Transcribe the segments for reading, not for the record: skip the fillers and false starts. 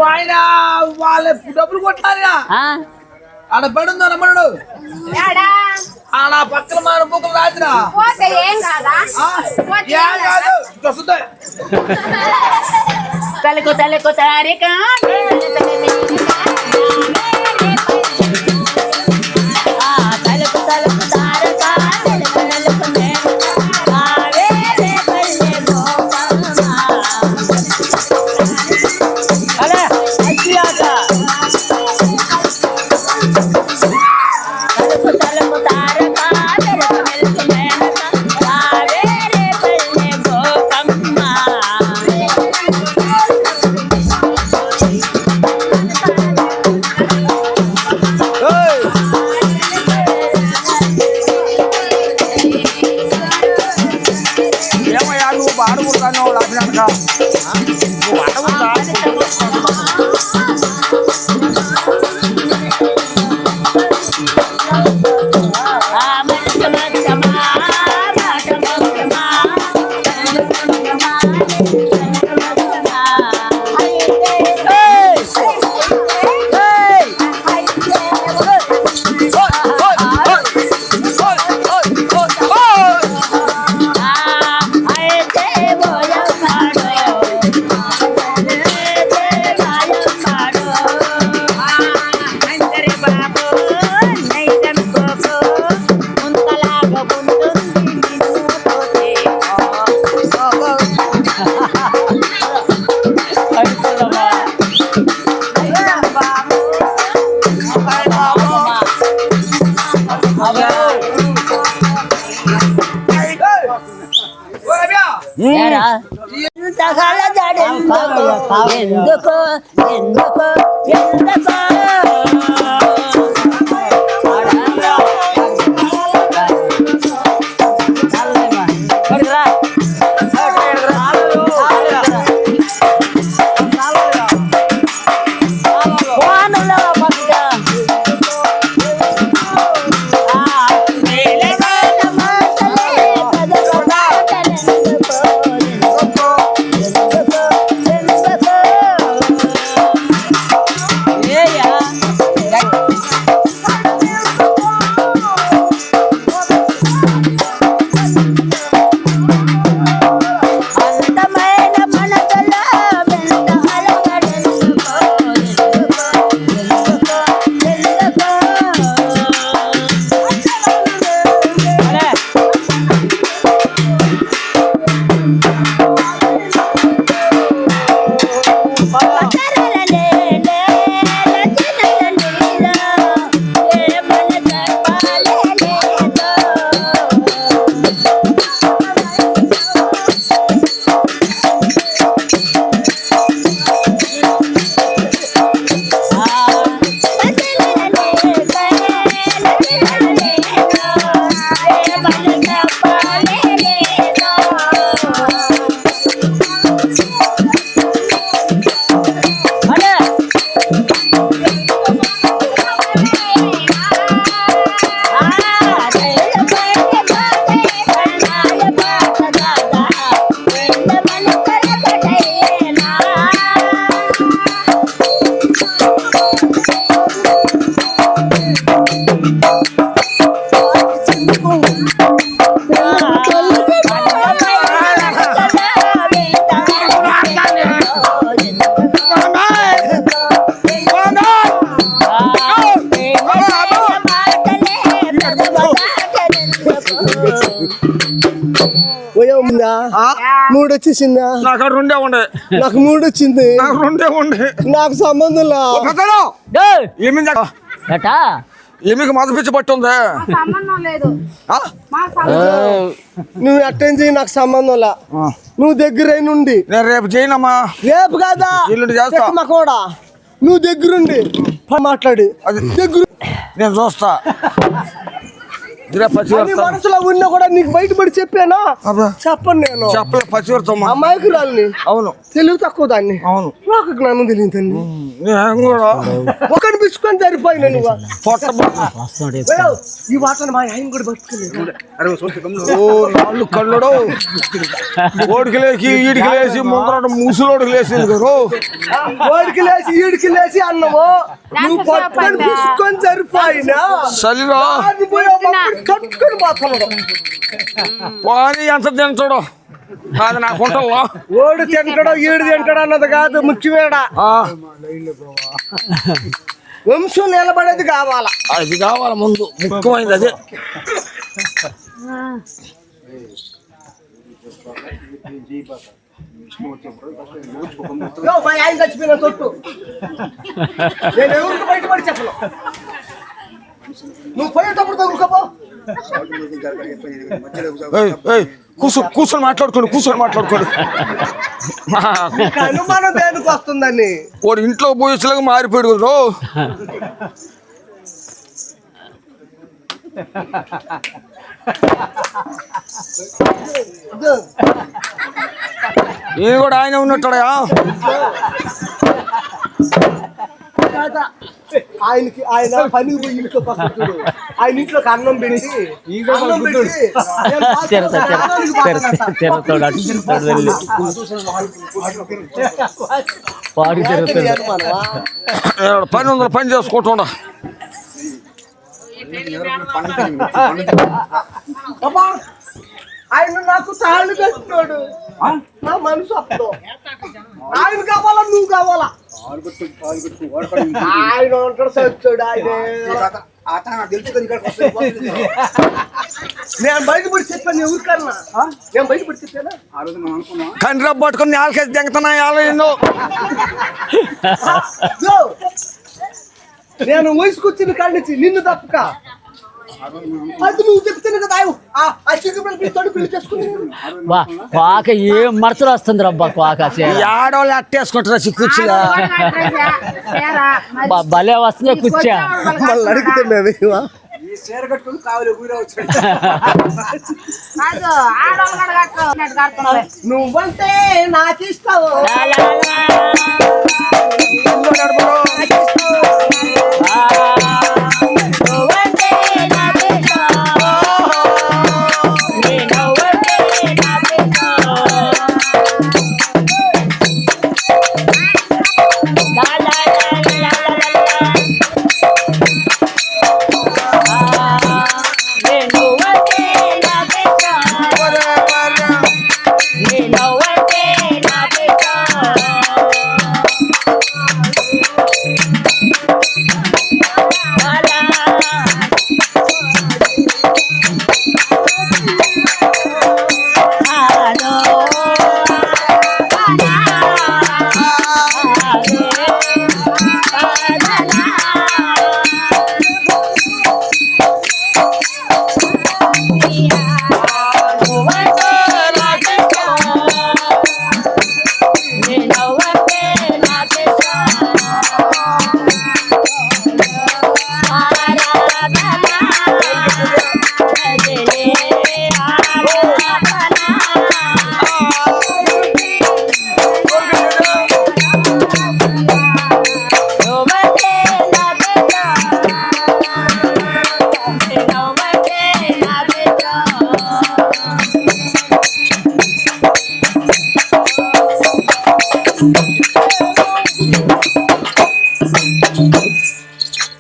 ఆయన వాళ్ళ డబ్బులు కొట్టాలి ఆడ బడి ఉందా రమ్మడు ఆడ పక్కన మన బుక్కలు రాత్రి తలకు తలకు తారిక ఎందుకో ఎందుకో ఎందుకో మూడు వచ్చేసిందా? నాకు రెండే ఉండే. నాకు మూడు వచ్చింది. నాకు రెండే ఉండే. నాకు సంబంధం ఏమికి మత పిచ్చి పట్టి ఉంది. నువ్వు అటెండ్ చేయి, నాకు సంబంధం లా. నువ్వు దగ్గర నుండి నేను రేపు చేయనమ్మా. రేపు కాదా చేస్తా కూడా. నువ్వు దగ్గరుండి మాట్లాడి దగ్గర నేను చూస్తా. ఇదే నీ పచ్చివర్తం మనసులో ఉన్నా కూడా నీకు బయటపడి చెప్పానా అబ్బా చెప్పను నేను చెప్పలే పచ్చివర్తం అమాయకురాల్ని అవును తెలివి తక్కువ దాన్ని అవును నాకు జ్ఞానం తెలియదు తల్లి నేను కూడా ఒకటి పిచ్చుకొని సరిపోయినా నువ్వు పొట్ట వెళ్ళు. ఈ వాటను మా ఆయన కూడా పట్టుకోలేదు ఓ నాళ్ళు కళ్ళుడు ఓడికి లేచి ఈడికి లేచి ముందర ముసులోడికి లేచింది కదా ఓడికి లేచి ఈడికి లేచి అన్నము నువ్వు పట్టుకొని పిచ్చుకొని సరిపోయినా చలిలో అది పోయి ఒక అప్పుడు కట్టుకొని పోతున్నాడు వాని ఎంత తింటాడో అది నాకు ఉంటల్లో ఓడు తింటాడో ఈడు తింటాడో అన్నది కాదు ముఖ్యమేడా వంశం నిలబడేది కావాలా అది కావాలి ముందు ముఖ్యమైనది అదే మా ఆయన చచ్చిపోయిన తొట్టు నేను ఎవరికి బయటపడి చెప్పను నువ్వు పోయేటప్పుడు తగ్గుకపో కూర్చొని మాట్లాడుకోండి అనుమానం దేనికి వస్తుందని వాడు ఇంట్లో పోయేలాగా మారిపోయాడు కదా నేను కూడా ఆయన ఉన్నట్టాడా ఆయన పనికి పోయి ఇంట్లో పక్కడు ఆయన ఇంట్లోకి అన్నం పెట్టి పని ఉందా పని చేసుకుంటా ఆయన నాకు తాళ్ళు కట్టినాడు నా మనసు అప్పుడు ఆయన కావాలా నువ్వు కావాలా ఆయన ఉంటాడు చచ్చాడు ఆయన నేను బయటపడి చెప్పాను ఎవరికన్నా నేను బయటపడి చెప్పానా కంటి రబ్బు పట్టుకుని నేలకేసి దింగుతున్నా ఎన్నో నేను వయసుకొచ్చిన కాళ్ళనిచ్చి నిన్ను తప్పక అది నువ్వు చెప్తాను కదా ఆ చిగురు తోడు పెళ్లి చేసుకుని కోక ఏం మరతలు వస్తుంది రబ్బా కోక ఆడవాళ్ళు అట్టేసుకుంటారా చిక్కుచ్చులా భలే వస్తుంది కూర్చా మళ్ళీ అడిగితే మేము నువ్వంటే నాకు ఇష్టం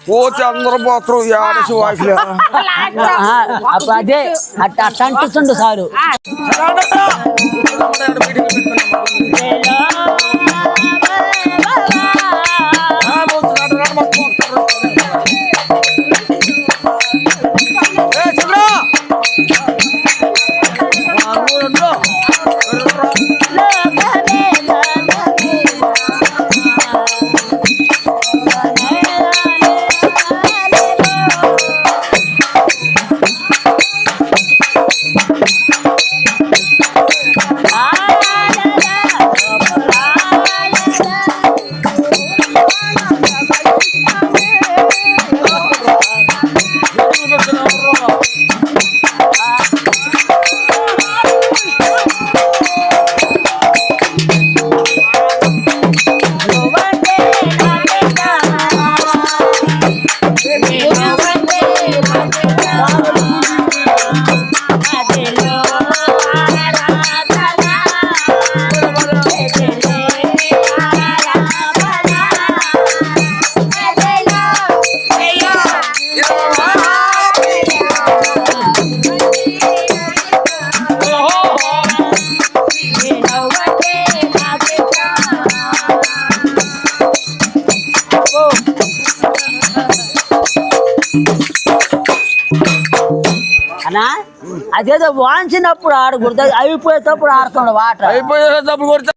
పోతే అందరూ పోతారు ఏడసి వాకిలే అదే అట్ట అట్ట అంటుండు సారు అన్నా అదేదో వాంచినప్పుడు ఆడకూడదు, అయిపోయేటప్పుడు ఆడుతున్నాడు వాట. అయిపోయేటప్పుడు కొడితే